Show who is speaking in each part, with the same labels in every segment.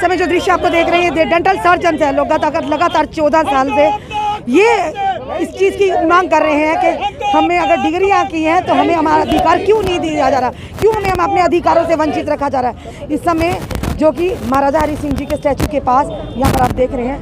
Speaker 1: समय जो दृश्य आपको देख रहे हैं डेंटल सर्जन है, लगातार 14 साल से ये इस चीज़ की मांग कर रहे हैं कि हमें अगर डिग्रियां की हैं तो हमें हमारा अधिकार क्यों नहीं दिया जा रहा, क्यों हमें हम अपने अधिकारों से वंचित रखा जा रहा है। इस समय जो कि महाराजा हरि सिंह जी के स्टैचू के पास यहाँ पर आप देख रहे हैं।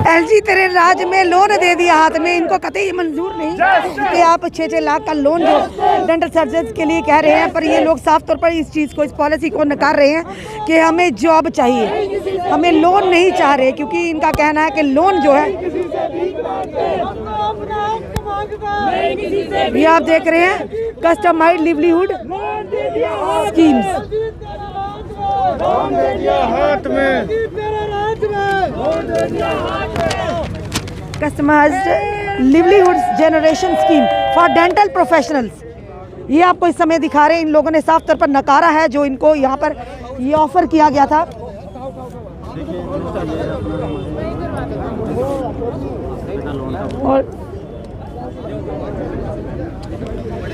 Speaker 1: एलजी तेरे राज में लोन दे दिया हाथ में, इनको कतई मंजूर नहीं कि आप 6-6 लाख का लोन जो डेंटल सर्जन के लिए कह रहे हैं, पर ये लोग साफ तौर पर इस चीज़ को, इस पॉलिसी को नकार रहे हैं कि हमें जॉब चाहिए, हमें लोन नहीं चाह रहे, क्योंकि इनका कहना है कि लोन जो है, ये आप देख रहे हैं customized livelihood schemes, customized livelihood generation scheme for dental professionals. ये आपको इस समय दिखा रहे हैं, इन लोगों ने साफ तौर पर नकारा है जो इनको यहाँ पर ये ऑफर किया गया था।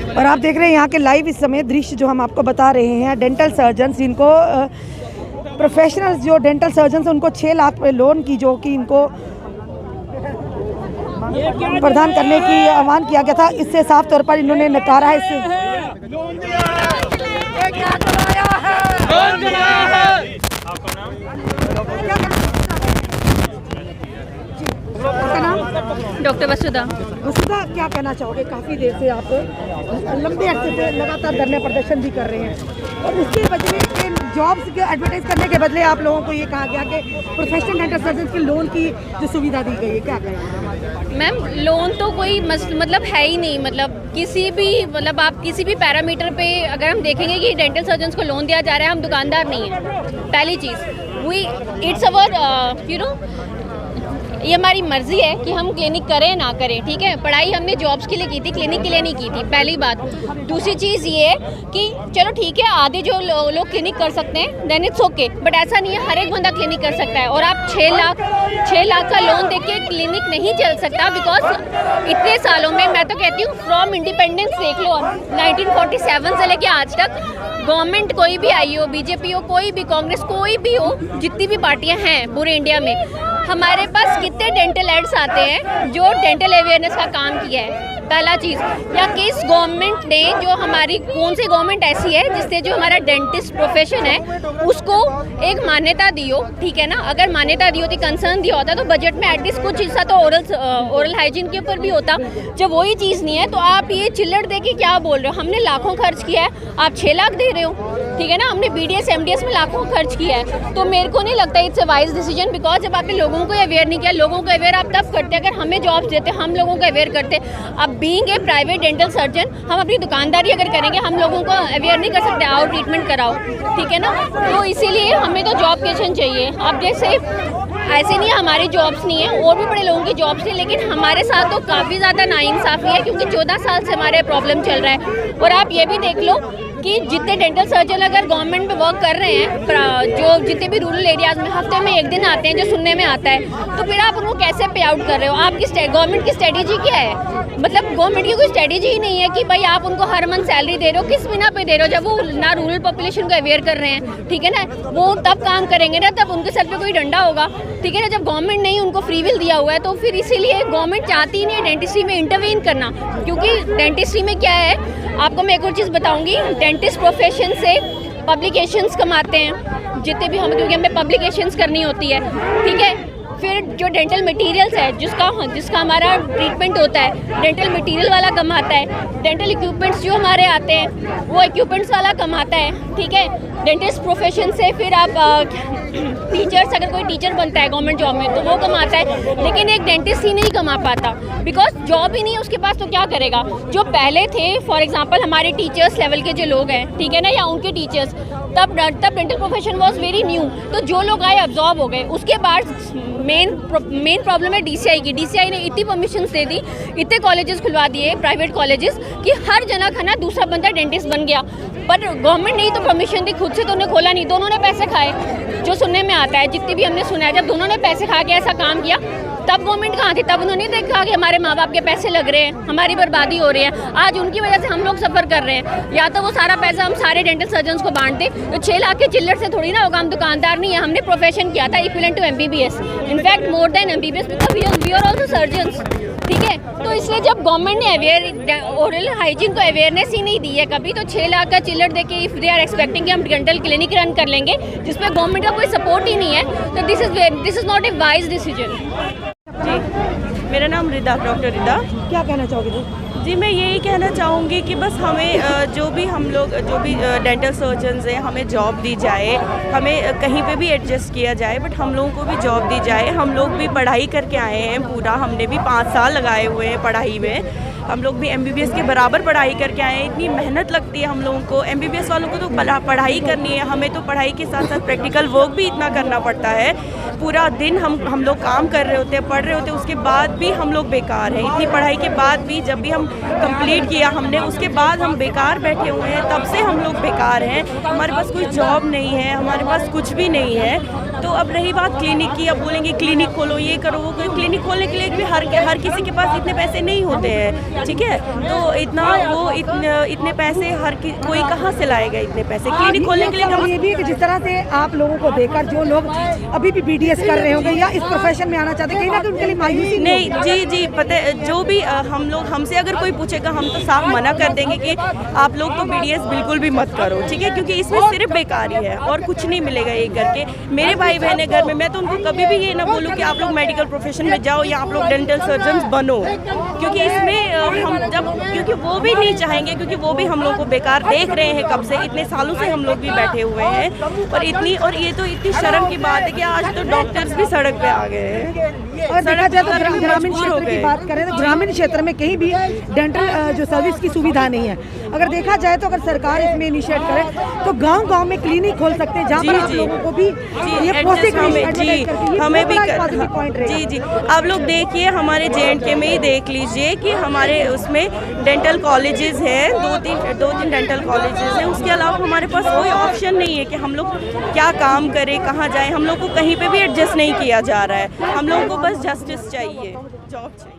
Speaker 1: और आप देख रहे हैं यहाँ के लाइव इस समय दृश्य जो हम आपको बता रहे हैं, डेंटल सर्जन्स, इनको प्रोफेशनल्स जो डेंटल सर्जन्स उनको 6 लाख पे लोन की जो कि इनको प्रदान करने की आह्वान किया गया था, इससे साफ तौर पर इन्होंने नकारा है। इससे
Speaker 2: डॉक्टर वसुधा।
Speaker 1: वसुधा, क्या कहना चाहोगे? काफ़ी देर से आप लंबे अरसे से लगातार धरने प्रदर्शन भी कर रहे हैं और उसके बदले जॉब्स के एडवर्टाइज करने के बदले आप लोगों को ये कहा गया कि प्रोफेशनल डेंटल सर्जन के लोन की जो सुविधा दी गई है, क्या कहेंगे?
Speaker 2: मैम, लोन तो कोई मतलब है ही नहीं, मतलब किसी भी, मतलब आप किसी भी पैरामीटर पे अगर हम देखेंगे कि डेंटल सर्जन को लोन दिया जा रहा है, हम दुकानदार नहीं है। पहली चीज़ इट्स अवर ये हमारी मर्जी है कि हम क्लिनिक करें ना करें, ठीक है। पढ़ाई हमने जॉब्स के लिए की थी, क्लिनिक के लिए नहीं की थी, पहली बात। दूसरी चीज़ ये है कि चलो ठीक है, आधे जो लोग क्लिनिक कर सकते हैं देन इट्स ओके, बट ऐसा नहीं है हर एक बंदा क्लिनिक कर सकता है। और आप 6 लाख का लोन देके क्लिनिक नहीं चल सकता, बिकॉज इतने सालों में, मैं तो कहती हूँ फ्रॉम इंडिपेंडेंस देख लो, 1947 से लेके आज तक गवर्नमेंट कोई भी आई हो, बीजेपी हो, कोई भी, कांग्रेस कोई भी हो, जितनी भी पार्टियां हैं पूरे इंडिया में, हमारे पास कितने डेंटल एड्स आते हैं जो डेंटल अवेयरनेस का काम किया है। पहला चीज़, या किस गवर्नमेंट ने, जो हमारी कौन सी गवर्नमेंट ऐसी है जिससे जो हमारा डेंटिस्ट प्रोफेशन है उसको एक मान्यता दी हो, ठीक है ना। अगर मान्यता दी होती, कंसर्न दिया होता, तो बजट में एटलीस्ट कुछ हिस्सा तो ओरल हाइजीन के ऊपर भी होता। जब वही चीज़ नहीं है तो आप ये चिल्लड़ दे के क्या बोल रहे हो? हमने लाखों खर्च किया है, आप 6 लाख दे रहे हो, ठीक है ना। हमने BDS MDS में लाखों खर्च किया है, तो मेरे को नहीं लगता it's a wise decision, because जब आपने लोगों को अवेयर नहीं किया, लोगों को अवेयर आप तब करते, अगर हमें जॉब्स देते, हम लोगों को अवेयर करते। अब being a private dental surgeon, हम अपनी दुकानदारी अगर करेंगे, हम लोगों को अवेयर नहीं कर सकते, आओ ट्रीटमेंट कराओ, ठीक है ना। तो इसीलिए हमें तो जॉब क्रिएशन चाहिए। अब जैसे ऐसे नहीं हमारी जॉब्स नहीं है, और भी बड़े लोगों की जॉब्स नहीं, लेकिन हमारे साथ तो काफ़ी ज़्यादा नाइंसाफ़ी है, क्योंकि 14 साल से हमारे प्रॉब्लम चल रहा है। और आप ये भी देख लो कि जितने डेंटल सर्जन अगर गवर्नमेंट में वर्क कर रहे हैं, जो जितने भी रूरल एरियाज में हफ्ते में 1 दिन आते हैं, जो सुनने में आता है, तो फिर आप उनको कैसे पे आउट कर रहे हो? आपकी गवर्नमेंट की स्ट्रेटेजी क्या है? मतलब गवर्नमेंट की कोई स्ट्रेटेजी ही नहीं है कि भाई आप उनको हर मंथ सैलरी दे रहे हो, किस बिना पे दे रहे हो? जब वो ना रूरल पॉपुलेशन को अवेयर कर रहे हैं, ठीक है ना, वो तब काम करेंगे ना, तब उनके सर पे कोई डंडा होगा, ठीक है ना। जब गवर्नमेंट ने ही उनको फ्री विल दिया हुआ है, तो फिर इसीलिए गवर्नमेंट चाहती नहीं है डेंटिस्ट्री में इंटरवीन करना, क्योंकि डेंटिस्ट्री में क्या है, आपको मैं एक और चीज़ बताऊंगी, डेंटिस्ट प्रोफेशन से पब्लिकेशंस कमाते हैं जितने भी हम, क्योंकि हमें पब्लिकेशंस करनी होती है, ठीक है। फिर जो डेंटल मटेरियल्स है, जिसका हमारा ट्रीटमेंट होता है, डेंटल मटेरियल वाला कमाता है। डेंटल इक्विपमेंट्स जो हमारे आते हैं, वो इक्विपमेंट्स वाला कमाता है, ठीक है। डेंटिस्ट प्रोफेशन से फिर आप टीचर्स, अगर कोई टीचर बनता है गवर्नमेंट जॉब में, तो वो कमाता है, लेकिन एक डेंटिस्ट ही नहीं कमा पाता, बिकॉज जॉब ही नहीं है उसके पास, तो क्या करेगा? जो पहले थे, फॉर एग्जांपल हमारे टीचर्स लेवल के जो लोग हैं, ठीक है ना, या उनके टीचर्स, तब dental profession was very new, तो जो लोग आए अब्जॉर्ब हो गए। उसके बाद मेन प्रॉब्लम है DCI की। DCI ने इतनी परमिशंस दे दी, इतने कॉलेजेस खुलवा दिए प्राइवेट कॉलेजेस, कि हर जना खाना दूसरा बंदा डेंटिस्ट बन गया। पर गवर्नमेंट ने ही तो परमिशन दी, खुद से तो उन्हें खोला नहीं, दोनों ने पैसे खाए। जो सुनने में आता है, जितनी भी हमने सुना है, जब दोनों ने पैसे खा के ऐसा काम किया, तब गवर्नमेंट कहाँ थी? तब उन्होंने देखा कि हमारे माँ बाप के पैसे लग रहे हैं, हमारी बर्बादी हो रही है। आज उनकी वजह से हम लोग सफ़र कर रहे हैं। या तो वो सारा पैसा हम सारे डेंटल सर्जन्स को बांट दें, तो 6 लाख के चिल्लर से थोड़ी ना होगा। हम दुकानदार नहीं है, हमने प्रोफेशन किया था equivalent to MBBS, in fact more than MBBS, because we are also surgeons. ठीक है, तो इसलिए जब गवर्नमेंट ने ओरल हाइजीन को अवेयरनेस ही नहीं दी है कभी, तो 6 लाख का चिल्लर दे के इफ़ दे आर एक्सपेक्टिंग कि हम डेंटल क्लिनिक रन कर लेंगे जिसमें गवर्नमेंट का कोई सपोर्ट ही नहीं है, तो this is not a wise decision.
Speaker 3: जी, मेरा नाम रिदा, डॉक्टर रिदा।
Speaker 1: क्या कहना चाहोगे
Speaker 3: जी, मैं यही कहना चाहूँगी कि बस हमें जो भी डेंटल सर्जन्स हैं, हमें जॉब दी जाए, हमें कहीं पे भी एडजस्ट किया जाए, बट हम लोगों को भी जॉब दी जाए। हम लोग भी पढ़ाई करके आए हैं पूरा, हमने भी 5 साल लगाए हुए हैं पढ़ाई में। हम लोग भी MBBS के बराबर पढ़ाई करके आए हैं। इतनी मेहनत लगती है हम लोगों को। MBBS वालों को तो पढ़ाई करनी है, हमें तो पढ़ाई के साथ साथ प्रैक्टिकल वर्क भी इतना करना पड़ता है। पूरा दिन हम लोग काम कर रहे होते हैं, पढ़ रहे होते हैं, उसके बाद भी हम लोग बेकार हैं। इतनी पढ़ाई के बाद भी जब भी हम कंप्लीट किया हमने, उसके बाद हम बेकार बैठे हुए हैं, तब से हम लोग बेकार हैं। हमारे पास कोई जॉब नहीं है, हमारे पास कुछ भी नहीं है। तो अब रही बात क्लिनिक की, अब बोलेंगे क्लिनिक खोलो, ये करो वो करो। क्लिनिक खोलने के लिए भी हर किसी के पास इतने पैसे नहीं होते हैं, ठीक है? तो इतने पैसे कोई कहाँ से लाएगा इतने पैसे क्लिनिक खोलने के लिए?
Speaker 1: ये भी कि जिस तरह से आप लोगों को देखकर जो लोग अभी भी BDS कर रहे होंगे या इस प्रोफेशन में आना चाहते हैं, कहीं ना कहीं उनके लिए मायूसी
Speaker 3: नहीं। जी, पता है, जो भी हमसे अगर कोई पूछेगा, हम तो साफ मना कर देंगे कि आप लोग तो BDS बिल्कुल भी मत करो, ठीक है? क्योंकि इसमें सिर्फ बेकारी है और कुछ नहीं मिलेगा ये करके। मेरे भाई बहन है घर में, मैं तो उनको कभी भी ये ना बोलूँ कि आप लोग मेडिकल प्रोफेशन में जाओ या आप लोग डेंटल सर्जन्स बनो, क्योंकि इसमें क्योंकि वो भी नहीं चाहेंगे, क्योंकि वो भी हम लोग को बेकार देख रहे हैं कब से, इतने सालों से हम लोग भी बैठे हुए हैं। और ये तो इतनी शर्म की बात है कि आज तो डॉक्टर्स भी सड़क पे आ गए हैं।
Speaker 1: और देखा जाए तो ग्रामीण क्षेत्र की बात करें तो ग्रामीण क्षेत्र में कहीं भी डेंटल जो सर्विस की सुविधा नहीं है। अगर देखा जाए तो अगर सरकार इसमें इनिशिएट करे तो गांव-गांव में क्लिनिक खोल सकते हैं, जहां पर आप लोगों को भी ये
Speaker 3: हमें भी जी आप लोग देखिए, हमारे JNK में ही देख लीजिए कि हमारे उसमें डेंटल कॉलेजेस हैं, दो तीन डेंटल कॉलेजेस हैं। उसके अलावा हमारे पास कोई ऑप्शन नहीं है कि हम लोग क्या काम करें, कहाँ जाएं। हम लोग को कहीं पे भी एडजस्ट नहीं किया जा रहा है। हम लोगों को बस जस्टिस चाहिए, जॉब चाहिए।